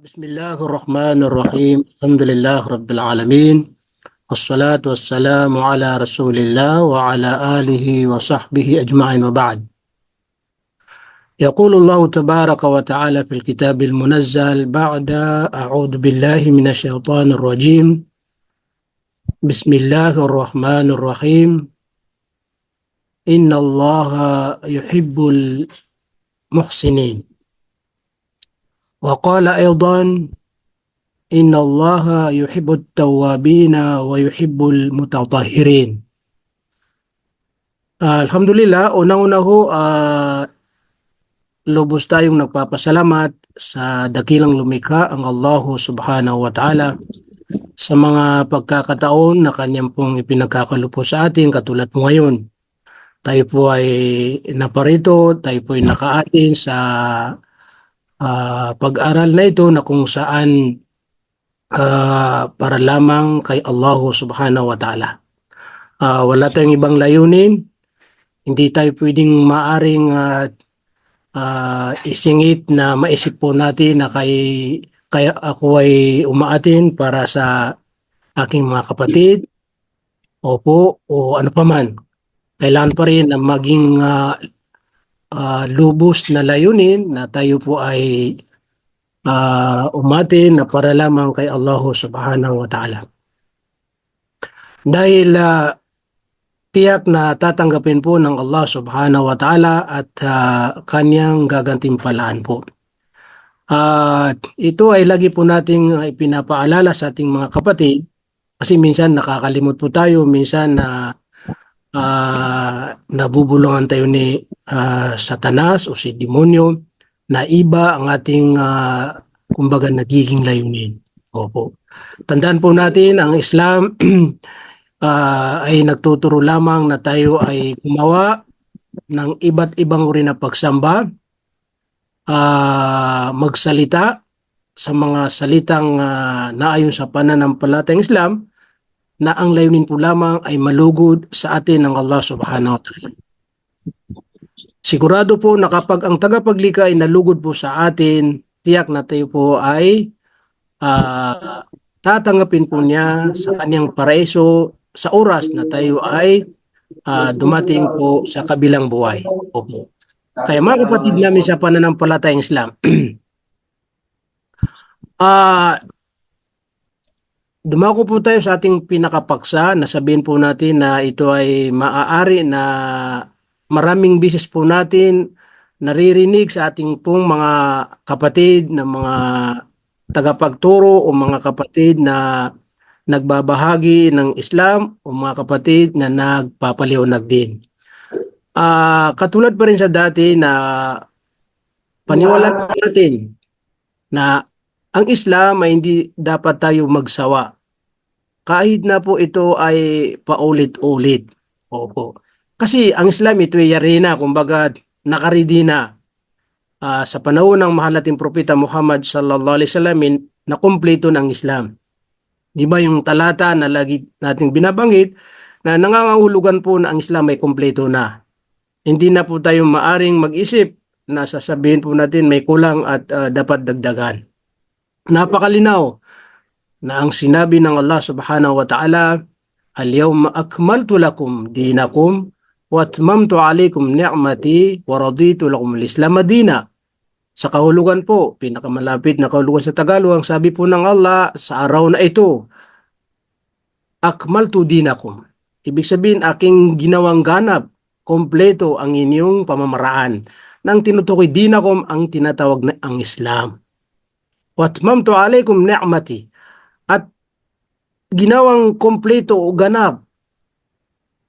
Bismillahirrahmanirrahim. Alhamdulillah Rabbil Alamin. Wassalatu wassalamu ala Rasulillah wa ala alihi wa sahbihi ajma'in wa ba'd. يقول الله تبارك وتعالى في الكتاب المنزل بعد أعوذ بالله من الشيطان الرجيم. بسم الله الرحمن الرحيم. إن الله يحب المحسنين. وقال أيضا إن الله يحب التوابين ويحب المتطهرين. Alhamdulillah, unang-una ho, lubos tayong nagpapasalamat sa dakilang lumikha ang Allah subhanahu wa ta'ala sa mga pagkakataon na kanyang pong ipinagkakalupo sa atin katulad po ngayon. Tayo po ay naparito, tayo po ay nakaatin sa pag-aral na ito na kung saan para lamang kay Allah subhanahu wa ta'ala. Wala tayong ibang layunin, hindi tayo pwedeng maaring isingit na maisip po natin na kaya ako ay umaatin para sa aking mga kapatid o ano pa man. Kailangan pa rin na maging lubos na layunin na tayo po ay umatin na para lamang kay Allah subhanahu wa ta'ala. Dahil tiyak na tatanggapin po ng Allah subhanahu wa ta'ala at kanyang gagantimpalaan po. Ito ay lagi po nating ipinapaalala sa ating mga kapatid kasi minsan nakakalimot po tayo, minsan nabubulungan tayo ni Satanas o si demonyo na iba ang ating kumbaga nagiging layunin. Opo. Tandaan po natin ang Islam ay nagtuturo lamang na tayo ay gumawa ng iba't ibang uri na pagsamba, magsalita sa mga salitang naayon sa pananampalatayang Islam na ang layunin po lamang ay malugod sa atin ng Allah subhanahu wa ta'ala. Sigurado po na kapag ang tagapaglikha ay nalugod po sa atin, tiyak na tayo po ay tatanggapin po niya sa kanyang paraiso sa oras na tayo ay dumating po sa kabilang buhay. Opo. Kaya mga kapatid namin sa pananampalatayang Islam, dumako po tayo sa ating pinakapaksa na sabihin po natin na ito ay maaari na maraming bisis po natin naririnig sa ating pong mga kapatid na mga tagapagturo o mga kapatid na nagbabahagi ng Islam o mga kapatid na nagpapaliwanag din. Katulad pa rin sa dati na paniwalaan natin na ang Islam ay hindi dapat tayo magsawa. Kahit na po ito ay paulit-ulit. Opo. Kasi ang Islam ito ay yari na, kumbaga nakaridi na. Sa panahon ng mahal nating propeta Muhammad sallallahu alaihi wasallam na kumpleto ng Islam. Di ba yung talata na lagi nating binabanggit na nangangahulugan po na ang Islam ay kumpleto na. Hindi na po tayo maaring mag-isip na sasabihin po natin may kulang at dapat dagdagan. Napakalinaw na ang sinabi ng Allah subhanahu wa ta'ala, "Al-yawma akmaltu lakum dinakum wa atmamtu alaykum ni'mati wa raditu lakum al-Islam madina." Sa kahulugan po, pinakamalapit na kahulugan sa Tagalog, ang sabi po ng Allah sa araw na ito, akmaltu dinakum. Ibig sabihin, aking ginawang ganap, kompleto ang inyong pamamaraan. Nang tinutukoy dinakum ang tinatawag na ang Islam. Watmamtu alaykum ni'mati. At ginawang kompleto o ganap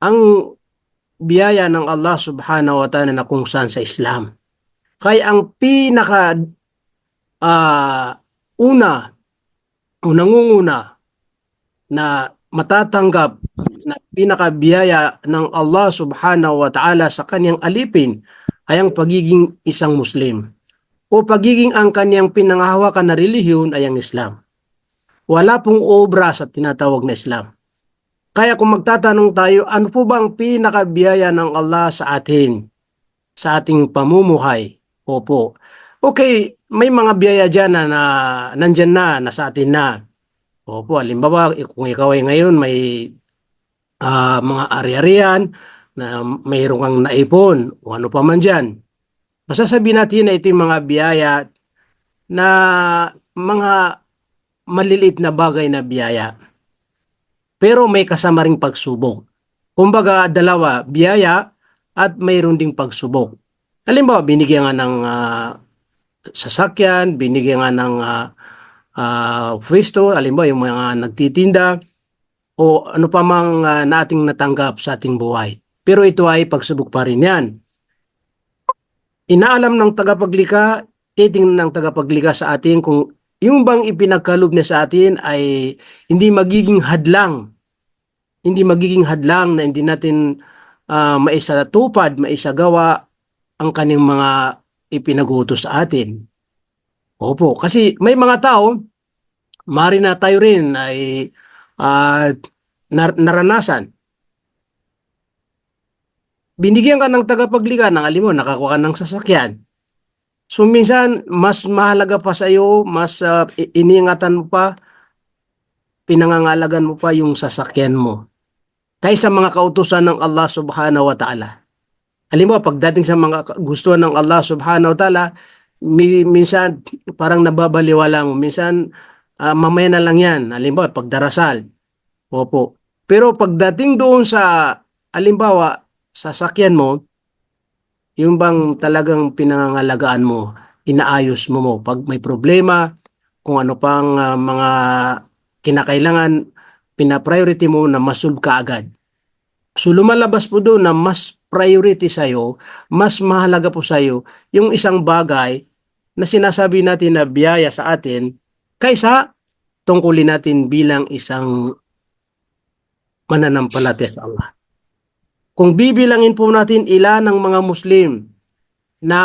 ang biyaya ng Allah subhanahu wa ta'ala na kung saan sa Islam. Kaya ang unang-una na matatanggap na pinakabiyaya ng Allah subhanahu wa ta'ala sa kanyang alipin ay ang pagiging isang Muslim o pagiging ang kanyang pinanghahawakan na relihiyon ay ang Islam. Wala pong obra sa tinatawag na Islam. Kaya kung magtatanong tayo, ano po bang pinakabiyaya ng Allah sa atin, sa ating pamumuhay? Opo, Okay, may mga biyaya diyan na nandiyan na, nasa atin na. Opo, halimbawa, kung ikaw ay ngayon may mga ari-arian na mayroon kang naipon o ano pa man diyan. Masasabi natin na ito yung mga biyaya na mga maliliit na bagay na biyaya. Pero may kasama ring pagsubok. Kumbaga, dalawa, biyaya at mayroon ding pagsubok. Halimbawa, binigyan nga ng sasakyan, binigyan nga ng pwesto, halimbawa yung mga nagtitinda o ano pa mang nating natanggap sa ating buhay. Pero ito ay pagsubok pa rin yan. Inaalam ng tagapaglikha, titingnan ng tagapaglikha sa atin kung yung bang ipinagkaloob niya sa atin ay hindi magiging hadlang. Hindi magiging hadlang na hindi natin maisatupad, maisagawa ang kanyang mga ipinagutos sa atin. Opo, kasi may mga tao, mari na tayo rin ay naranasan. Binigyan ka ng tagapaglikha ng alim mo, nakakuha ka ng sasakyan. So minsan, mas mahalaga pa sa iyo, mas iniingatan mo pa, pinangangalagan mo pa yung sasakyan mo kaysa mga kautusan ng Allah subhanahu wa ta'ala. Halimbawa, pagdating sa mga gusto ng Allah subhanahu wa ta'ala, minsan parang nababaliwala mo. Minsan, mamaya na lang yan. Halimbawa, pagdarasal. Opo. Pero pagdating doon sa, halimbawa, sasakyan mo, yung bang talagang pinangangalagaan mo, inaayos mo. Pag may problema, kung ano pang mga kinakailangan, pina-priority mo na masolve ka agad. So lumalabas po doon na mas priority sa'yo, mas mahalaga po sa'yo yung isang bagay na sinasabi natin na biyaya sa atin kaysa tungkulin natin bilang isang mananampalataya sa Allah. Kung bibilangin po natin ilan ng mga Muslim na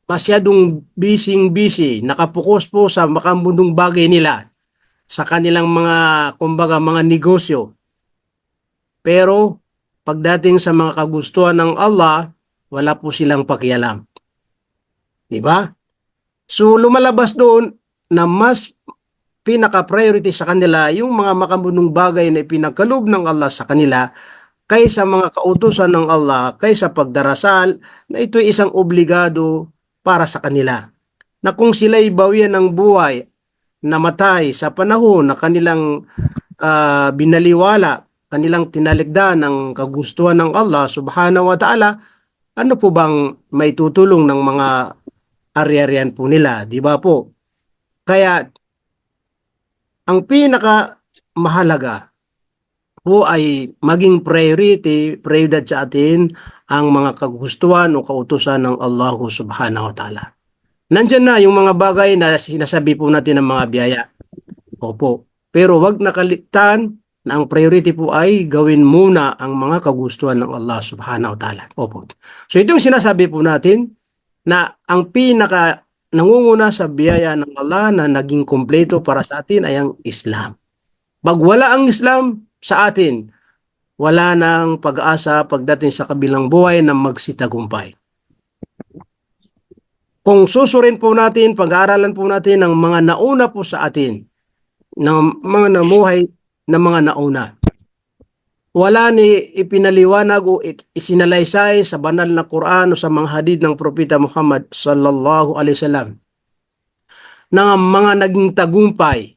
masyadong busy, nakapokus po sa makambundong bagay nila, sa kanilang mga, kumbaga, mga negosyo. Pero pagdating sa mga kagustuhan ng Allah, wala po silang pakialam. Di ba? So lumalabas doon na mas pinaka-priority sa kanila yung mga makambunong bagay na ipinagkaloob ng Allah sa kanila kaysa mga kautusan ng Allah, kaysa pagdarasal na ito'y isang obligado para sa kanila. Na kung sila'y bawian ng buhay, namatay sa panahon na kanilang binaliwala, kanilang tinalikdan ng kagustuhan ng Allah subhanahu wa ta'ala, ano po bang may tutulong ng mga ari-arian po nila, di ba po? Kaya ang pinaka mahalaga po ay maging prioridad sa atin ang mga kagustuhan o kautusan ng Allah subhanahu wa ta'ala. Nandyan na yung mga bagay na sinasabi po natin ng mga biyaya. Opo. Pero wag nakaligtaan na ang priority po ay gawin muna ang mga kagustuhan ng Allah subhanahu wa ta'ala. Opo. So ito yung sinasabi po natin na ang pinaka nangunguna sa biyaya ng Allah na naging kompleto para sa atin ay ang Islam. Pag wala ang Islam sa atin, wala nang pag-asa pagdating sa kabilang buhay na magsitagumpay. Kung susurin po natin, pag-aaralan po natin ng mga nauna po sa atin, ng mga namuhay na mga nauna. Wala ni ipinaliwanag o isinalaysay sa banal na Quran o sa mga hadith ng Propeta Muhammad sallallahu alaihi wasallam na mga naging tagumpay,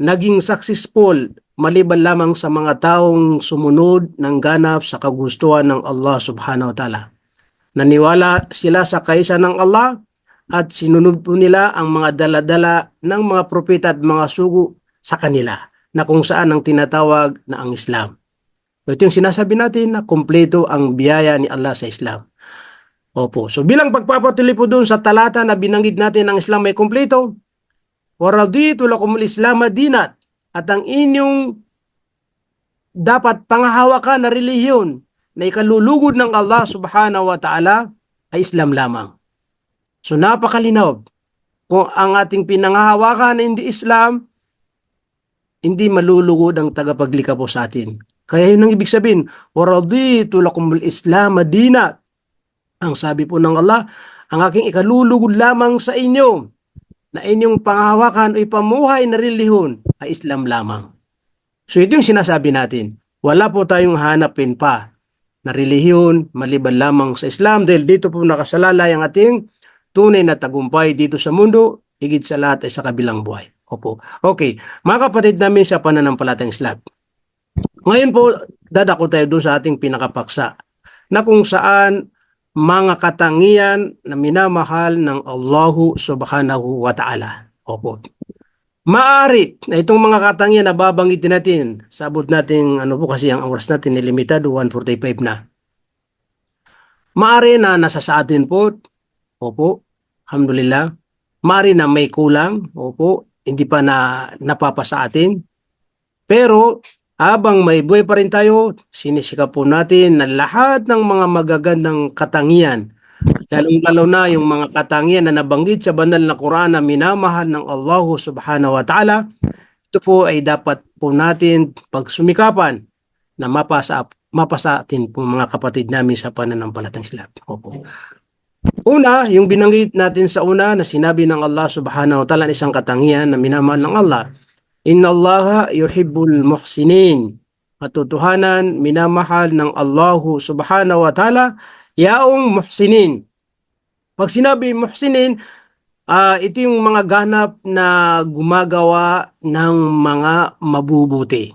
naging successful maliban lamang sa mga taong sumunod ng ganap sa kagustuhan ng Allah subhanahu wa ta'ala. Naniwala sila sa kaisa ng Allah at sinunod po nila ang mga daladala ng mga propeta at mga sugo sa kanila na kung saan ang tinatawag na ang Islam. Ito yung sinasabi natin na kompleto ang biyaya ni Allah sa Islam. Opo. So bilang pagpapatuloy po doon sa talata na binanggit natin ang Islam ay kompleto, waraditu lakumul Islam dinat, at ang inyong dapat pangahawakan na relihiyon na ikalulugod ng Allah subhanahu wa ta'ala ay Islam lamang. So napakalinaw. Kung ang ating pinangahawakan hindi Islam, hindi malulugod ang tagapaglikha po sa atin. Kaya yun ang ibig sabihin, waraditu lakumul Islam dinat. Ang sabi po ng Allah, ang aking ikalulugod lamang sa inyo na inyong panghahawakan o ipamuhay na relihon ay Islam lamang. So ito yung sinasabi natin. Wala po tayong hanapin pa na relihiyon maliban lamang sa Islam dahil dito po nakasalalay ang ating tunay na tagumpay dito sa mundo, higit sa lahat ay sa kabilang buhay. Opo. Okay, mga kapatid namin sa pananampalatayang Islam. Ngayon po, dadako tayo doon sa ating pinakapaksa na kung saan mga katangian na minamahal ng Allahu Subhanahu wa Ta'ala. Opo. Maaari na itong mga katangian na babanggitin natin, sabot natin, ano po kasi ang oras natin ni limitado, 1:45 na. Maaari na nasa sa atin po, opo, alhamdulillah. Maaari na may kulang, opo, hindi pa na napapasa atin. Pero habang may buhay pa rin tayo, sinisikap po natin na lahat ng mga magagandang katangian, lalong-lalo na yung mga katangian na nabanggit sa banal na Quran na minamahal ng Allah Subhanahu wa Ta'ala, ito po ay dapat po natin pagsumikapan na mapasa atin po mga kapatid namin sa pananampalatayang Islam. Opo. Una, yung binanggit natin sa una na sinabi ng Allah Subhanahu wa Ta'ala, isang katangian na minamahal ng Allah. Inna Allaha yuhibbul muhsinin. Katotohanan, minamahal ng Allah Subhanahu wa Ta'ala yaong muhsinin. Pag sinabi muhsinin, ito yung mga ganap na gumagawa ng mga mabubuti.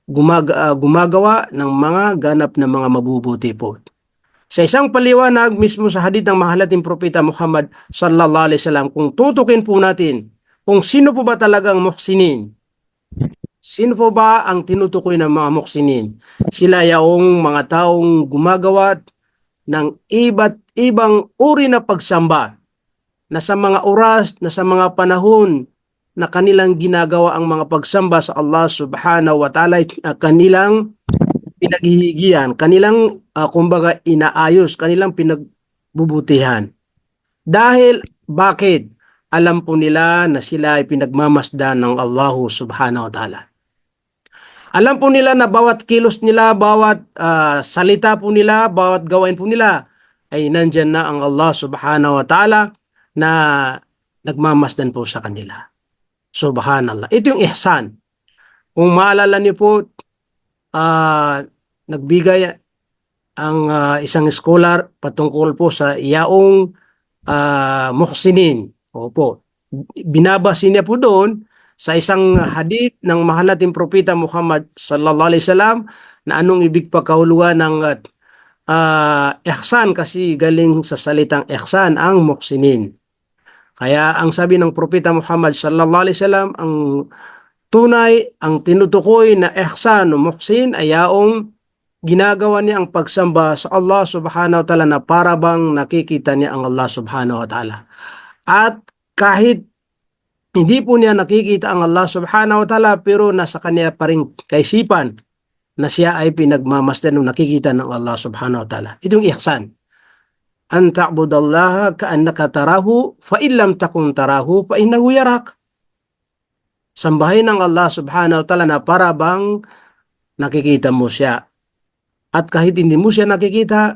Gumagawa ng mga ganap na mga mabubuti po. Sa isang paliwanag mismo sa hadith ng mahal nating propeta Muhammad sallallahu alaihi wasallam, kung tutukin po natin kung sino po ba talagang muhsinin, sino po ba ang tinutukoy ng mga muhsinin? Sila yaong mga taong gumagawa ng iba't ibang uri na pagsamba na sa mga oras, na sa mga panahon na kanilang ginagawa ang mga pagsamba sa Allah Subhanahu wa Ta'ala, kanilang pinaghihigian, kanilang kumbaga inaayos, kanilang pinagbubutihan. Dahil bakit? Alam po nila na sila ay pinagmamasdan ng Allah Subhanahu wa Ta'ala. Alam po nila na bawat kilos nila, bawat salita po nila, bawat gawain po nila ay nandyan na ang Allah Subhanahu wa Ta'ala na nagmamasdan po sa kanila. Subhanallah. Ito yung ihsan. Kung maalala niyo po, nagbigay ang isang scholar patungkol po sa yaong muhsinin. Opo. Binabasi niya po doon sa isang hadith ng mahal nating propeta Muhammad sallallahu alaihi wasallam na anong ibig pagkahulugan ng ihsan, kasi galing sa salitang ihsan ang muhsinin. Kaya ang sabi ng propeta Muhammad sallallahu alaihi wasallam, ang tunay, ang tinutukoy na ihsan o muhsin ay yaong ginagawa niya ang pagsamba sa Allah Subhanahu wa Ta'ala na para bang nakikita niya ang Allah Subhanahu wa Ta'ala. At kahit hindi po niya nakikita ang Allah Subhanahu wa Ta'ala, pero nasa kanya pa rin kaisipan na siya ay pinagmamasdan o nakikita ng Allah Subhanahu wa Ta'ala. Itong ihsan. An ta'budallaha ka'annaka tarahu fa illam takun tarahu fa innahu yarak. Sambahin ng Allah Subhanahu wa Ta'ala na para bang nakikita mo siya. At kahit hindi mo siya nakikita,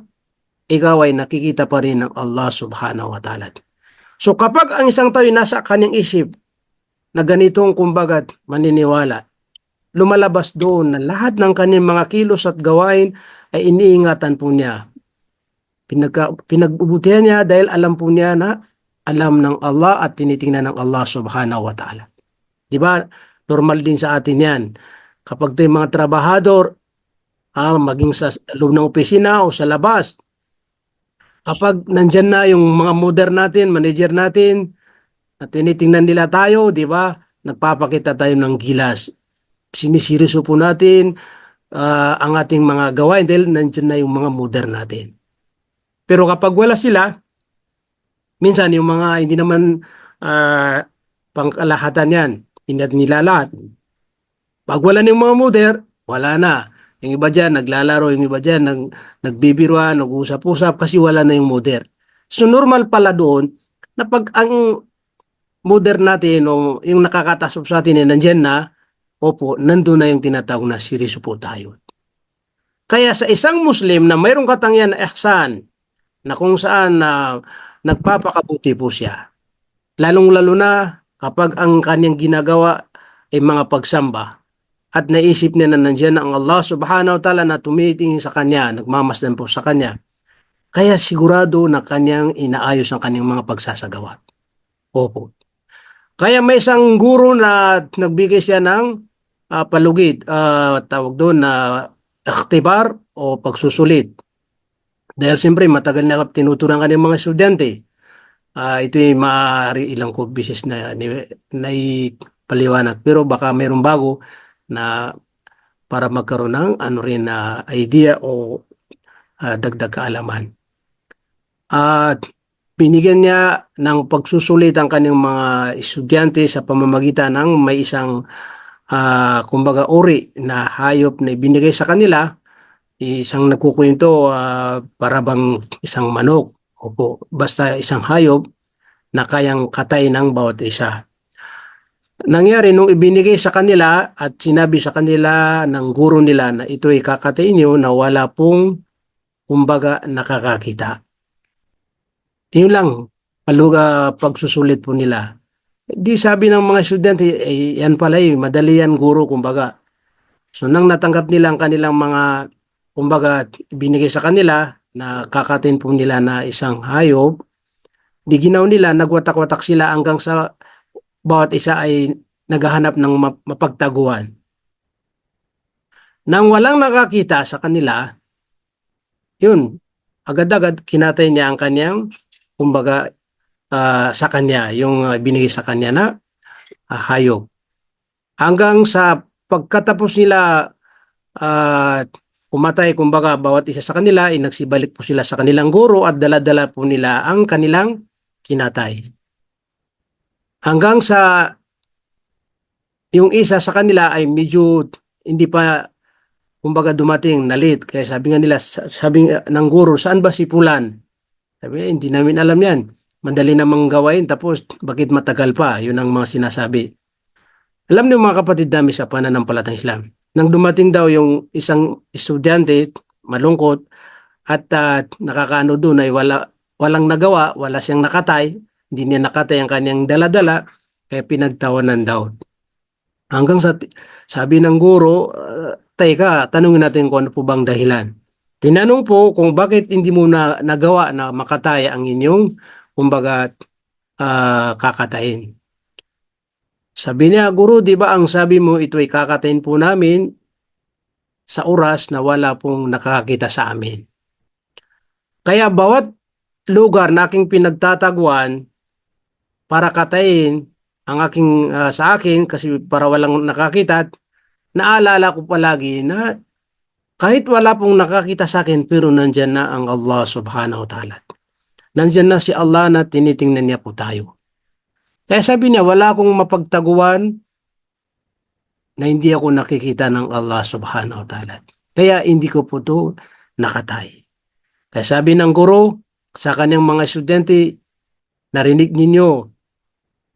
ikaw ay nakikita pa rin ng Allah Subhanahu wa Ta'ala. So kapag ang isang tao nasa kanyang isip na ganitong kumbaga maniniwala, lumalabas doon na lahat ng kanyang mga kilos at gawain ay iniingatan po niya. Pinagbubutihan niya dahil alam po niya na alam ng Allah at tinitingnan ng Allah Subhanahu wa Ta'ala. Diba? Normal din sa atin yan. Kapag tayo mga trabahador, maging sa loob ng opisina o sa labas, kapag nandyan na yung mga modern natin, manager natin, at tinitingnan nila tayo, di ba? Nagpapakita tayo ng gilas. Sinisiriso po natin ang ating mga gawain dahil nandyan na yung mga modern natin. Pero kapag wala sila, minsan yung mga hindi naman pangkalahatan yan, hindi natin nilalat. Pag wala ng mga modern, wala na. Yung iba dyan, naglalaro, yung iba dyan, nagbibiruan, nag-usap-usap kasi wala na yung modern. So normal pala doon na pag ang modern natin o yung nakakatasok sa atin nandyan na, opo, nandun na yung tinatawag na siriso po tayo. Kaya sa isang Muslim na mayroong katangian na ihsan, na kung saan nagpapakabuti po siya. Lalong-lalo na kapag ang kanyang ginagawa ay mga pagsamba at naisip niya na nandiyan ang Allah subhanahu wa ta'ala na tumitingin sa kanya, nagmamasdan po sa kanya. Kaya sigurado na kanyang inaayos ang kanyang mga pagsasagawa. Opo. Kaya may isang guro na nagbigay siya ng palugid, tawag doon na ikhtibar o pagsusulit. Dahil siyempre matagal na tinuturuan kanyang mga estudyante. Ito ay maaari ilang ko bisis na ipaliwanag. Pero baka mayroong bago na para magkaroon ng ano rin na idea o dagdag kaalaman. At binigyan niya ng pagsusulit ang kanyang mga estudyante sa pamamagitan ng may isang kumbaga uri na hayop na ibinigay sa kanila. Isang nagkukwento para bang isang manok. Opo, basta isang hayop na kayang katay ng bawat isa. Nangyari nung ibinigay sa kanila at sinabi sa kanila ng guro nila na ito ay kakatayin nyo na wala pong kumbaga nakakakita. Yun lang, pagsusulit po nila. Di sabi ng mga estudyante, yan pala madali yan guro kumbaga. So nang natanggap nila ang kanilang mga kumbaga binigay sa kanila na kakatin po nila na isang hayop, di ginaw nila, nagwatak-watak sila hanggang sa bawat isa ay naghahanap ng mapagtaguan. Nang walang nakakita sa kanila, yun, agad-agad kinatay niya ang kanyang, kumbaga, sa kanya, yung binigay sa kanya na hayop. Hanggang sa pagkatapos nila pumatay, kumbaga, bawat isa sa kanila, ay nagsibalik po sila sa kanilang guro at dala-dala po nila ang kanilang kinatay. Hanggang sa yung isa sa kanila ay medyo hindi pa kumbaga dumating na late. Kaya sabi nga nila, sabi ng guro, saan ba si Pulan? Sabi nga, hindi namin alam yan. Madali namang gawain tapos bakit matagal pa? Yun ang mga sinasabi. Alam niyo mga kapatid namin sa pananampalatayang Islam, nang dumating daw yung isang estudyante, malungkot, at nakakaano doon ay walang nagawa, wala siyang nakatay, hindi niya nakatay ang kanyang dala-dala, kaya pinagtawanan daw. Hanggang sa sabi ng guro, teka, tanungin natin kung ano po bang dahilan. Tinanong po kung bakit hindi mo nagawa na makataya ang inyong, kumbaga, kakatayin. Sabi niya, guro, di ba ang sabi mo ito ay kakatayin po namin sa oras na wala pong nakakita sa amin. Kaya bawat lugar na aking pinagtataguan para katayin ang sa akin kasi para walang nakakita, naalala ko palagi na kahit wala pong nakakita sa akin pero nandyan na ang Allah subhanahu wa ta'ala. Nandyan na si Allah na tinitingnan niya po tayo. Kaya sabi niya, wala akong mapagtaguan na hindi ako nakikita ng Allah subhanahu wa ta'ala. Kaya hindi ko po ito nakatay. Kaya sabi ng guro sa kanyang mga estudyante, narinig ninyo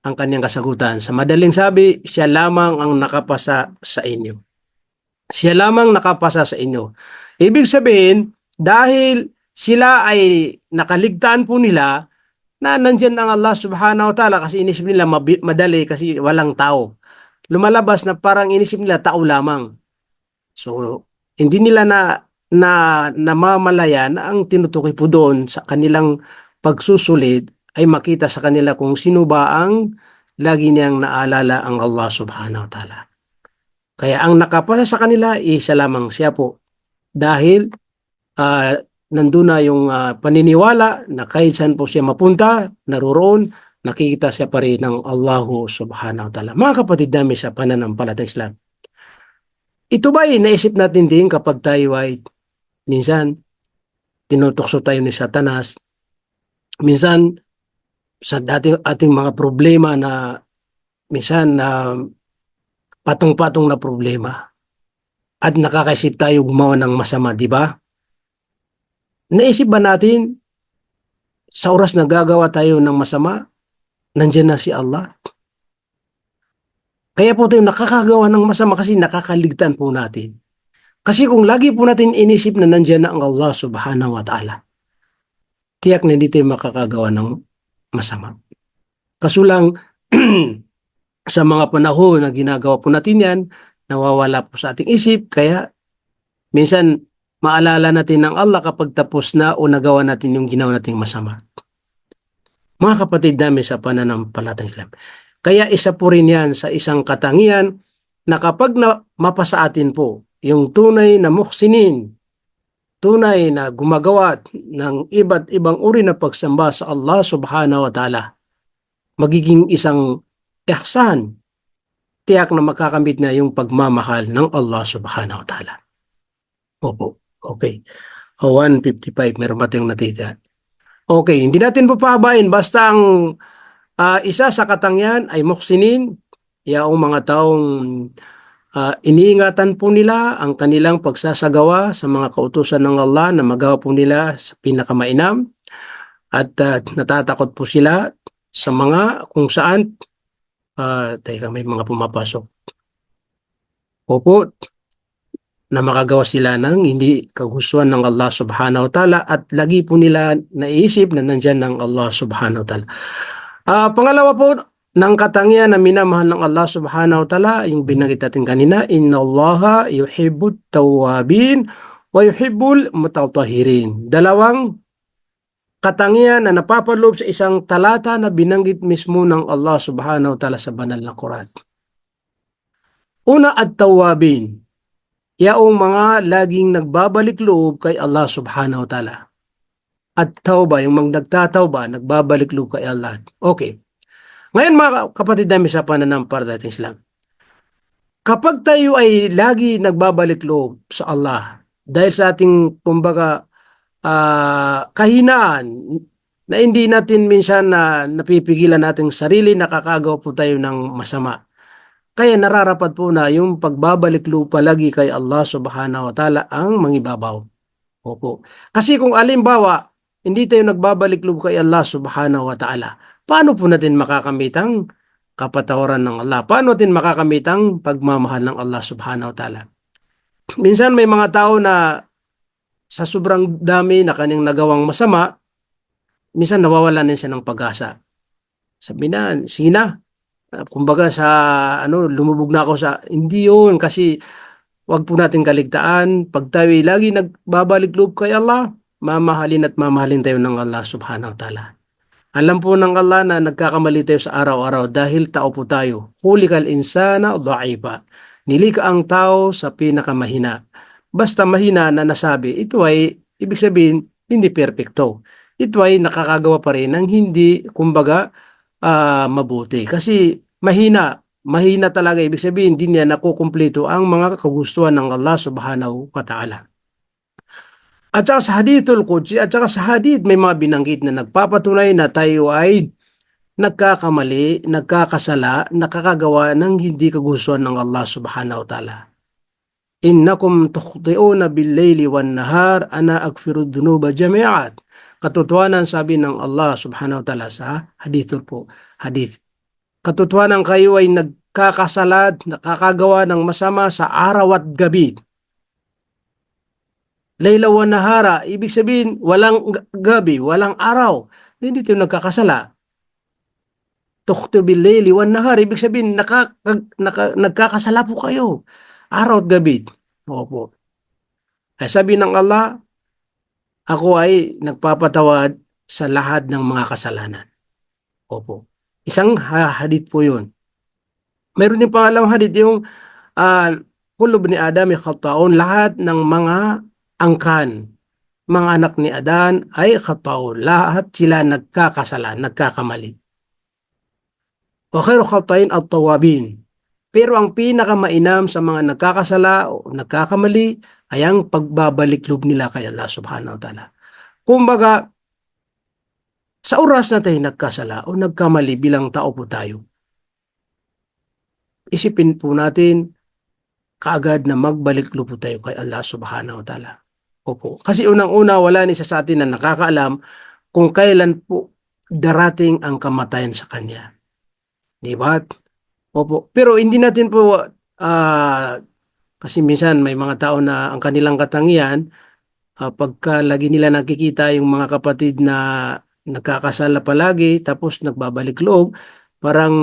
ang kanyang kasagutan. Sa madaling sabi, siya lamang ang nakapasa sa inyo. Siya lamang nakapasa sa inyo. Ibig sabihin, dahil sila ay nakaligtaan po nila, na nandyan ang Allah subhanahu wa ta'ala kasi inisip nila madali kasi walang tao. Lumalabas na parang inisip nila tao lamang. So, hindi nila namamalayan na ang tinutukoy po doon sa kanilang pagsusulit ay makita sa kanila kung sino ba ang lagi niyang naalala ang Allah subhanahu wa ta'ala. Kaya ang nakapasa sa kanila, isa lamang siya po. Dahil nandun na yung paniniwala na kahit saan po siya mapunta, naroon, nakikita siya pa rin ng Allah subhanahu wa ta'ala. Mga kapatid namin sa pananampalatayang Islam, ito ba naisip natin din kapag tayo ay minsan tinutokso tayo ni Satanas, minsan sa ating mga problema na minsan patong-patong na problema at nakakaisip tayo gumawa ng masama, di ba? Naisip ba natin sa oras na gagawa tayo ng masama, nandiyan na si Allah? Kaya po tayo nakakagawa ng masama kasi nakakaligtaan po natin. Kasi kung lagi po natin inisip na nandiyan na ang Allah subhanahu wa ta'ala, tiyak na hindi tayo makakagawa ng masama. Kaso lang, sa mga panahon na ginagawa po natin yan, nawawala po sa ating isip, kaya minsan maalala natin ng Allah kapag tapos na o nagawa natin yung ginawa nating masama. Mga kapatid namin sa pananampalatayang Islam. Kaya isa po rin yan sa isang katangian na kapag mapasa atin po yung tunay na muhsinin, tunay na gumagawa ng iba't ibang uri na pagsamba sa Allah subhanahu wa ta'ala, magiging isang ihsan, tiyak na makakamit na yung pagmamahal ng Allah subhanahu wa ta'ala. Opo, okay. 1:55, meron ba tayong natita? Okay, hindi natin papahabain, basta ang isa sa katangian ay muhsinin, yaong mga taong iniingatan po nila ang kanilang pagsasagawa sa mga kautusan ng Allah na magawa po nila sa pinakamainam, at natatakot po sila sa mga kung saan teka, may mga pumapasok. Opo, na makagawa sila ng hindi kagustuhan ng Allah subhanahu wa ta'ala, at lagi po nila naiisip na nandyan ng Allah subhanahu wa ta'ala. Pangalawa po, ng katangian na minamahal ng Allah subhanahu wa ta'ala, yung binanggit natin kanina, inna Allaha yuhibbut tawwabin wa yuhibbul mutatahhirin. Dalawang katangian na napapaloob sa isang talata na binanggit mismo ng Allah subhanahu wa ta'ala sa banal na Quran. Una, at-tawwabin, yaong mga laging nagbabalik loob kay Allah subhanahu wa ta'ala. At tawba, yung mga nagtatawba, nagbabalik loob kay Allah. Okay. Ngayon mga kapatid namin sa pananampalatayang Islam, kapag tayo ay lagi nagbabalik loob sa Allah dahil sa ating kumbaga kahinaan, na hindi natin minsan na napipigilan nating sarili, nakakagawa po tayo ng masama. Kaya nararapat po na yung pagbabalik loob palagi kay Allah subhanahu wa ta'ala ang mangibabaw. Opo. Kasi kung alimbawa, hindi tayo nagbabalik loob kay Allah subhanahu wa ta'ala, paano po natin makakamit ang kapatawaran ng Allah? Paano natin makakamit ang pagmamahal ng Allah subhanahu wa ta'ala? Minsan may mga tao na sa sobrang dami na kanyang nagawang masama, minsan nawawalan din siya ng pag-asa. Sabi na, sina, kumbaga sa lumubog na ako sa, hindi yun, kasi wag po natin kaligtaan, pag tayo lagi nagbabalik loob kay Allah, mamahalin at mamahalin tayo ng Allah subhanahu wa ta'ala. Alam po ng Allah na nagkakamali tayo sa araw-araw dahil tao po tayo. Khuliqal insana dha'ifa. Nilikha ang tao sa pinakamahina. Basta mahina na nasabi, ito ay ibig sabihin hindi perpekto. Ito ay nakakagawa pa rin ng hindi kumbaga mabuti. Kasi mahina talaga, ibig sabihin hindi niya nakukumpleto ang mga kagustuhan ng Allah subhanahu wa ta'ala. At saka sa hadithul Qudsi, at saka sa hadith may mga binanggit na nagpapatunay na tayo ay nagkakamali, nagkakasala, nakakagawa ng hindi kagustuhan ng Allah subhanahu wa ta'ala. Innakum tukhti'una bil-layli wan-nahar ana aghfiru dhunuba jami'an. Katotohanan, sabi ng Allah subhanahu wa ta'ala sa hadithul po, hadith. Katotohanan, kayo ay nagkakasalat, nakakagawa ng masama sa araw at gabi. Layla wa nahara, ibig sabihin walang gabi, walang araw. Hindi tayo nagkakasala. Tukhtu bil layli wan nahar, ibig sabihin nagkakasala po kayo araw at gabi. Opo. Ay sabi ng Allah, ako ay nagpapatawad sa lahat ng mga kasalanan. Opo. Isang hadith po yun. Mayroon din pangalawang hadith, yung kullu bani Adam khata'un, lahat ng mga angkan, mga anak ni Adan ay khata'un, lahat sila nagkakasala, nagkakamali. Wa khairu khata'in at-tawwabin. Pero ang pinakamainam sa mga nagkakasala o nagkakamali ay ang pagbabalik loob nila kay Allah subhanahu wa ta'ala. Kumbaga, sa oras na tayo nagkasala o nagkamali bilang tao po tayo, isipin po natin kaagad na magbalik loob po tayo kay Allah subhanahu wa ta'ala. Opo. Kasi unang-una, wala ni isa sa atin na nakakaalam kung kailan po darating ang kamatayan sa kanya. Di ba? Opo. Pero hindi natin po, kasi minsan may mga tao na ang kanilang katangian Pagka lagi nila nakikita yung mga kapatid na nagkakasala palagi tapos nagbabalik loob, parang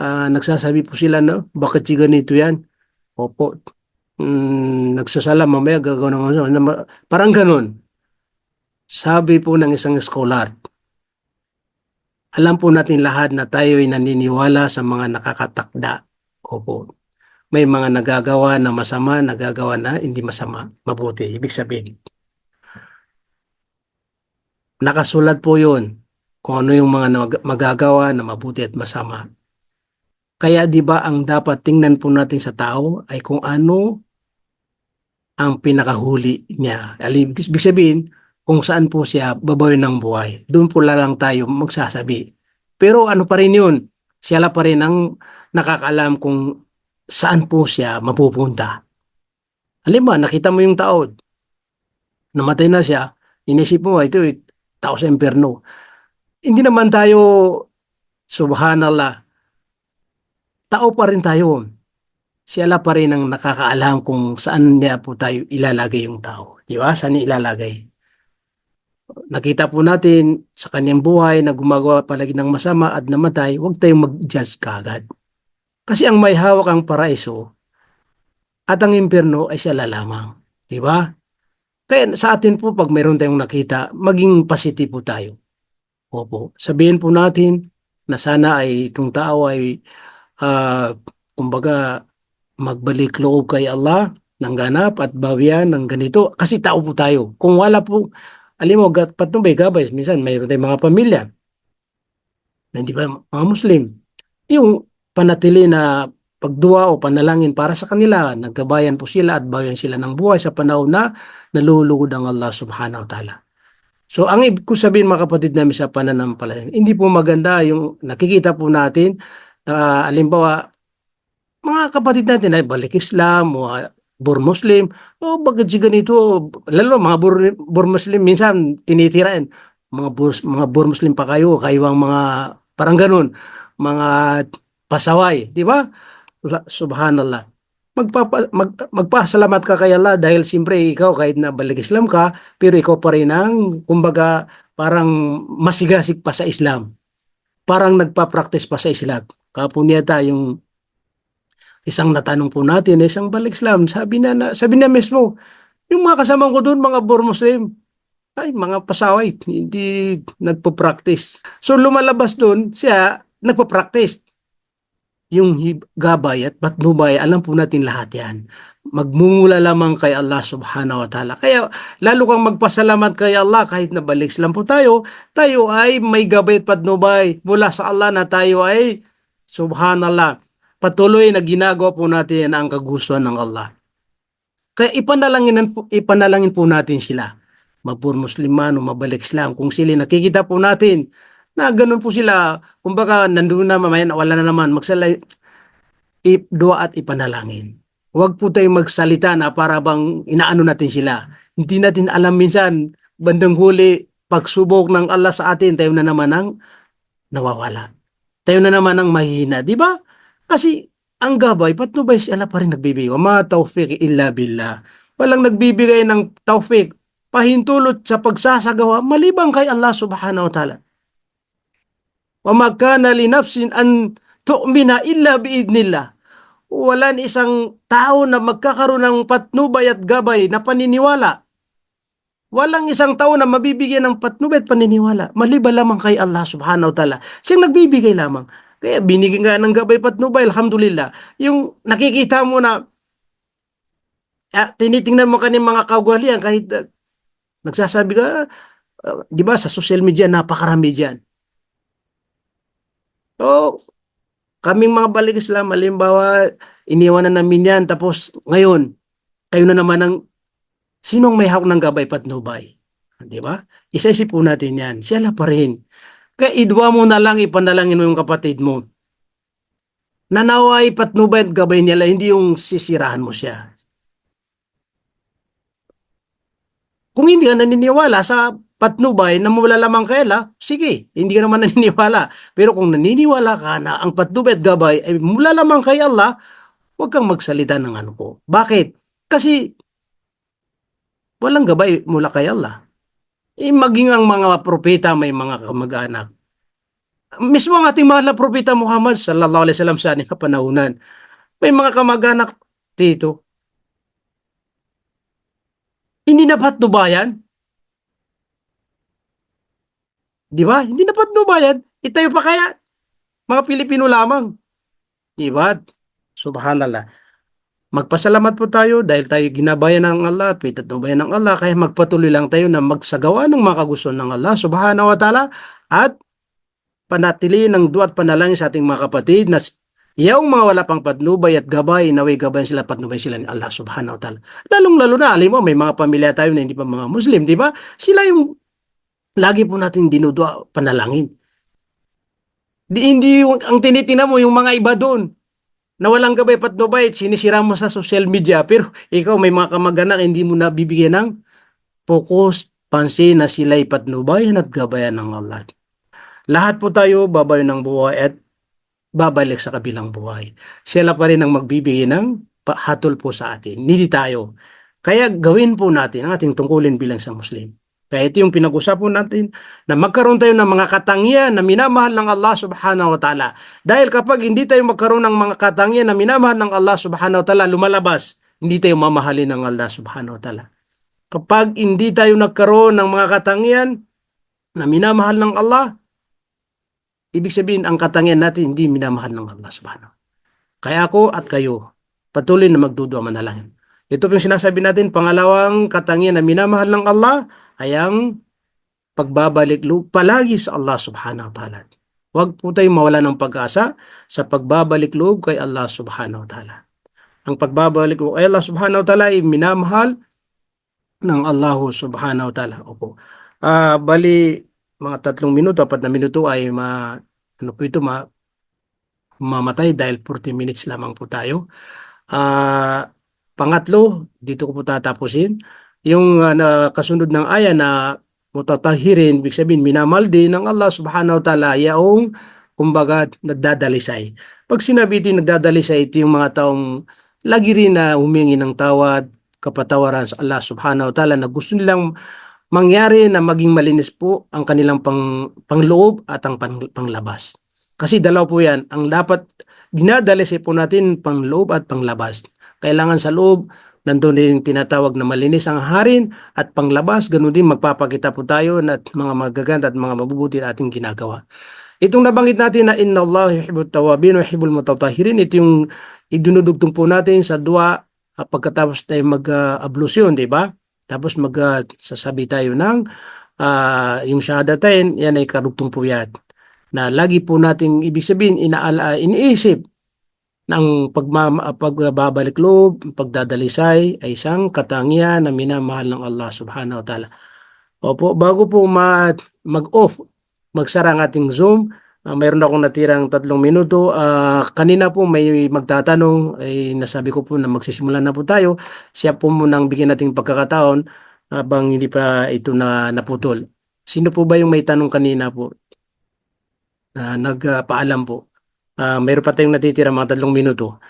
nagsasabi po sila, no, bakit si ganito yan? Opo, nagsasala mamaya gagawa ng parang ganun. Sabi po ng isang scholar, alam po natin lahat na tayo ay naniniwala sa mga nakakatakda. Opo. May mga nagagawa na masama, nagagawa na hindi masama, mabuti. Ibig sabihin, nakasulat po yun kung ano yung mga magagawa na mabuti at masama. Kaya 'di ba ang dapat tingnan po natin sa tao ay kung ano ang pinakahuli niya. Ibig sabihin, kung saan po siya babawi ng buhay. Doon po lang tayo magsasabi. Pero ano pa rin yun, siya pa rin ang nakakaalam kung saan po siya mapupunta. Halimbawa, nakita mo yung tao, namatay na siya, inisip mo, ito, tao sa impyerno. Hindi naman tayo, subhanallah, tao pa rin tayo. Siya pa rin ang nakakaalam kung saan niya po tayo ilalagay yung tao. Di ba? Saan niya ilalagay? Nakita po natin sa kanyang buhay na gumagawa palagi ng masama at namatay, huwag tayong mag-judge kaagad. Kasi ang may hawak ang paraiso at ang impyerno ay siya lamang. Di ba? Kaya sa atin po, pag mayroon tayong nakita, maging positibo tayo. Opo. Sabihin po natin na sana ay itong tao ay ah, kumbaga magbalik loob kay Allah ng ganap at bawian ng ganito. Kasi tao po tayo. Kung wala po, alam mo, patnubay, gabay, minsan mayroon tayong mga pamilya na hindi ba mga Muslim. Yung panatili na pagduwa o panalangin para sa kanila, nagkabayan po sila at bayan sila ng buhay sa panahon na nalulugod ang Allah subhanahu wa ta'ala. So ang ibig ko sabihin mga kapatid namin sa pananampalataya, hindi po maganda yung nakikita po natin, alimbawa, mga kapatid natin ay balik Islam o Bur Muslim, o bakit si ganito, lalo mga Bur Muslim minsan tinitirain, mga Bur Muslim pa kayo, kayo ang mga parang ganun, mga pasaway, di ba? Subhanallah. Magpasalamat ka kay Allah dahil siyempre ikaw kahit na balik Islam ka, pero ikaw pa rin ang kumbaga parang masigasig pa sa Islam. Parang nagpa-practice pa sa Islam. Kapunyata yung isang natanong po natin, isang balik Islam, sabi na mismo, yung mga kasama ko doon, mga Bur Muslim, ay mga pasaway, hindi nagpo-practice. So lumalabas doon, siya nagpo-practice. Yung gabay at patnubay, alam po natin lahat yan. Magmumula lamang kay Allah subhanahu wa ta'ala. Kaya lalo kang magpasalamat kay Allah kahit nabalik lang po tayo, tayo ay may gabay at patnubay mula sa Allah na tayo ay subhanallah. Patuloy na ginagawa po natin ang kagustuhan ng Allah. Kaya ipanalangin po natin sila. Mapur Musliman o mabalik Islam. Kung sila nakikita po natin na ganun po sila, kumbaga nandun na mamaya wala na naman, dua at ipanalangin. Huwag po tayong magsalita na para bang inaano natin sila. Hindi natin alam minsan, bandang huli, pagsubok ng Allah sa atin, tayo na naman ang nawawala. Tayo na naman ang mahihina. Di ba? Kasi ang gabay, patnubay si Allah pa rin nagbibigay. Wa ma tawfiq illa billah. Walang nagbibigay ng tawfiq, pahintulot sa pagsasagawa, malibang kay Allah subhanahu wa ta'ala. Wa ma kana li nafsin an tu'mina illa biidnillah. Wala ni isang tao na magkakaroon ng patnubay at gabay na paniniwala. Walang isang tao na mabibigyan ng patnubay at paniniwala. Maliban lamang kay Allah subhanahu wa ta'ala. Siyang nagbibigay lamang. Kaya binigyan nga ng gabay patnubay, alhamdulillah. Yung nakikita mo na tinitingnan mo kanyang mga kaugalian kahit nagsasabi ka, di ba sa social media napakarami dyan. So, kaming mga balik Islam, halimbawa, iniwanan namin yan, tapos ngayon, kayo na naman ang, sinong may hawak ng gabay patnubay? Di ba? Isa-isip po natin yan. Sila pa rin. Kaya idwa mo na lang, ipanalangin mo yung kapatid mo. Nanaway patnubay at gabay nila, hindi yung sisirahan mo siya. Kung hindi ka naniniwala sa patnubay na mawala lamang kaila, sige, hindi ka naman naniniwala. Pero kung naniniwala ka na ang patnubay at gabay ay mula lamang kay Allah, huwag kang magsalita ng ano po. Bakit? Kasi Walang gabay mula kay Allah. Maging ang mga propeta may mga kamag-anak. Mismo ang ating mahal na propeta Muhammad sallallahu alaihi wasallam sa ating kapanahunan, may mga kamag-anak dito. Hindi na patnubayan, di ba? Hindi na patnubayan. Itayo pa kaya mga Pilipino lamang, di ba? Subhanallah. Magpasalamat po tayo dahil tayo ginabayan ng Allah at pinatnubayan ng Allah, kaya magpatuloy lang tayo na magsagawa ng mga kagustuhan ng Allah subhanahu wa ta'ala at panatilihin ng dua at panalangin sa ating mga kapatid na yung mga wala pang patnubay at gabay, naway gabayan sila, patnubay sila ni Allah subhanahu wa ta'ala. Lalong-lalo na, alam mo, may mga pamilya tayo na hindi pa mga Muslim, di ba? Sila yung lagi po natin dinudua, panalangin. Hindi yung, ang tinitingnan mo, yung mga iba doon, na walang gabay patnubay, sinisira mo sa social media, pero ikaw may mga kamag-anak, hindi mo nabibigyan ng focus, pansin na sila'y patnubayan at gabayan ng Allah. Lahat po tayo babayo ng buhay at babalik sa kabilang buhay. Sila pa rin ang magbibigay ng hatol po sa atin. Hindi tayo. Kaya gawin po natin ang ating tungkulin bilang sa Muslim. Kaya ito yung pinag-usapan natin na magkaroon tayo ng mga katangian na minamahal ng Allah subhanahu wa ta'ala. Dahil kapag hindi tayo magkaroon ng mga katangian na minamahal ng Allah subhanahu wa ta'ala, lumalabas, hindi tayo mamahalin ng Allah subhanahu wa ta'ala. Kapag hindi tayo nagkaroon ng mga katangian na minamahal ng Allah, ibig sabihin ang katangian natin hindi minamahal ng Allah subhanahu. Kaya ako at kayo, patuloy na magdudua manalangin. Ito po yung sinasabi natin, pangalawang katangian na minamahal ng Allah ay ang pagbabalik loob palagi sa Allah subhanahu wa ta'ala. Huwag po tayong mawala ng pag-asa sa pagbabalik loob kay Allah subhanahu wa ta'ala. Ang pagbabalik loob kay Allah subhanahu wa ta'ala ay minamahal ng Allah subhanahu wa ta'ala. Opo. Bali, mga 3 minuto, 4 minuto ay ano po ito, mamatay dahil 40 minutes lamang po tayo. Pangatlo, dito ko po tatapusin. Yung kasunod ng aya na mutatahirin, ibig sabihin, minamal din ng Allah subhanahu wa ta'ala, yaong, kumbaga, nagdadalisay. Pag sinabi ito yung nagdadalisay, ito yung mga taong lagi rin na humingi ng tawad, kapatawaran sa Allah subhanahu wa ta'ala na gusto nilang mangyari na maging malinis po ang kanilang pangloob at ang panglabas. Kasi dalaw po yan. Ang dapat dinadalisay po natin pangloob at panglabas. Kailangan sa loob, nandun din tinatawag na malinis ang harin at panglabas, ganun din magpapakita po tayo at mga magaganda at mga mabubuti na ating ginagawa. Itong nabanggit natin na inna Allah yuhibbut tawabin wa yuhibbul mutatahhirin, ito yung idunudugtong po natin sa dua pagkatapos tayo mag-ablusyon, di ba? Tapos magsasabi tayo ng yung shahadatain, yan ay karugtong po yan. Na lagi po nating ibig sabihin iniisip ng pagbabalik loob, pagdadalisay ay isang katangian na minamahal ng Allah subhanahu wa ta'ala. Opo, bago po mag-off, magsara ang ating Zoom, mayroon akong natirang 3 minuto. Kanina po may magtatanong, ay nasabi ko po na magsisimula na po tayo. Siya po munang bigyan nating pagkakataon habang hindi pa ito na naputol. Sino po ba yung may tanong kanina po? Nagpaalam po. Mayroon pa tayong natitira mga 3 minuto.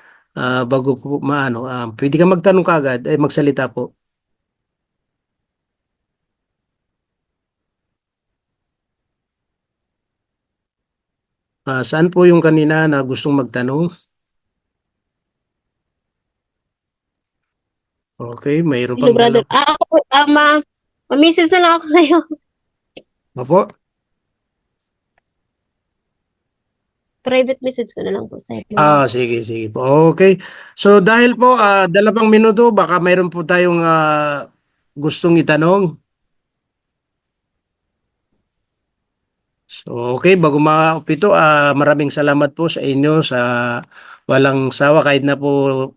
Bago po pwede ka magtanong kaagad, magsalita po. Saan po yung kanina na gustong magtanong? Okay, mayroon Hello, pang brother. Ako po, ma-message na lang ako sa'yo. Opo. Private message ko na lang po sa'yo. Sige, sige po. Okay. So dahil po 2 minuto, baka mayroon po tayong gustong itanong. So okay, bago makapito, maraming salamat po sa inyo sa walang sawa kahit na po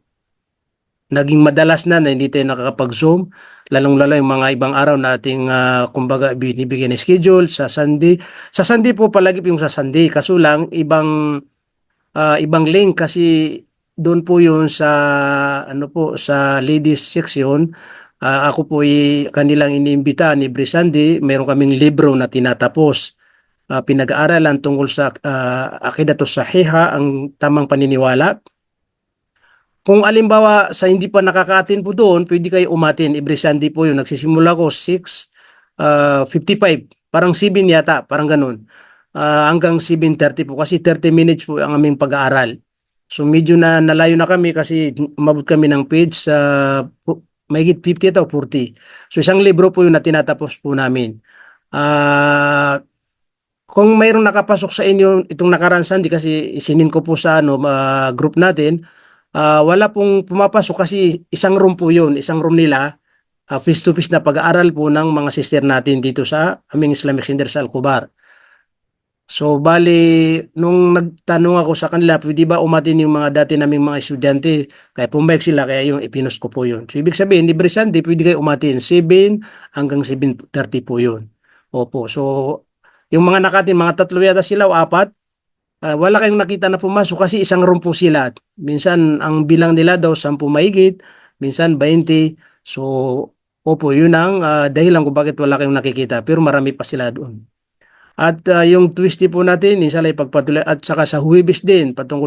naging madalas na hindi tayo nakakapag-Zoom, lalong-lalo yung mga ibang araw na ating kumbaga binibigyan ng schedule sa Sunday. Sa Sunday po palagi po yung sa Sunday, kaso lang ibang link kasi doon po yun sa sa ladies section. Ako po kanilang iniimbitahan ni Brisandi, meron kaming libro na tinatapos. Pinag-aaralan tungkol sa Aqidatus Sahiha, ang tamang paniniwala. Kung alimbawa sa hindi pa nakaka-attend po doon, pwede kayo umatin. Every Sunday po yun. Nagsisimula ko 6:55. Parang 7 yata, parang ganun. Hanggang 7:30 po kasi 30 minutes po ang aming pag-aaral. So medyo na nalayo na kami kasi umabot kami ng page sa mahigit 50 o 40. So isang libro po yun na tinatapos po namin. Kung mayroong nakapasok sa inyo itong nakaraan Sunday kasi isinin ko po sa group natin, wala pong pumapasok kasi isang room po yun, isang room nila, face-to-face na pag-aaral po ng mga sister natin dito sa aming Islamic Center sa Alcobar. So, bali, nung nagtanong ako sa kanila, pwede ba umatin yung mga dati naming mga estudyante? Kaya pumayag sila, kaya yung ipinost ko po yun. So, ibig sabihin, every Sunday, pwede kayo umatin. 7 hanggang 7:30 po yun. Opo. So, yung mga nakatin, mga 3 yata sila o 4, wala kayong nakita na pumasok kasi isang room po sila. Minsan, ang bilang nila daw 10 mahigit, minsan 20. So, opo, yun ang dahilan kung bakit wala kayong nakikita. Pero marami pa sila doon. At yung Tuesday po natin, inshallah ipagpatuloy. At saka sa Huwebes din, patungkol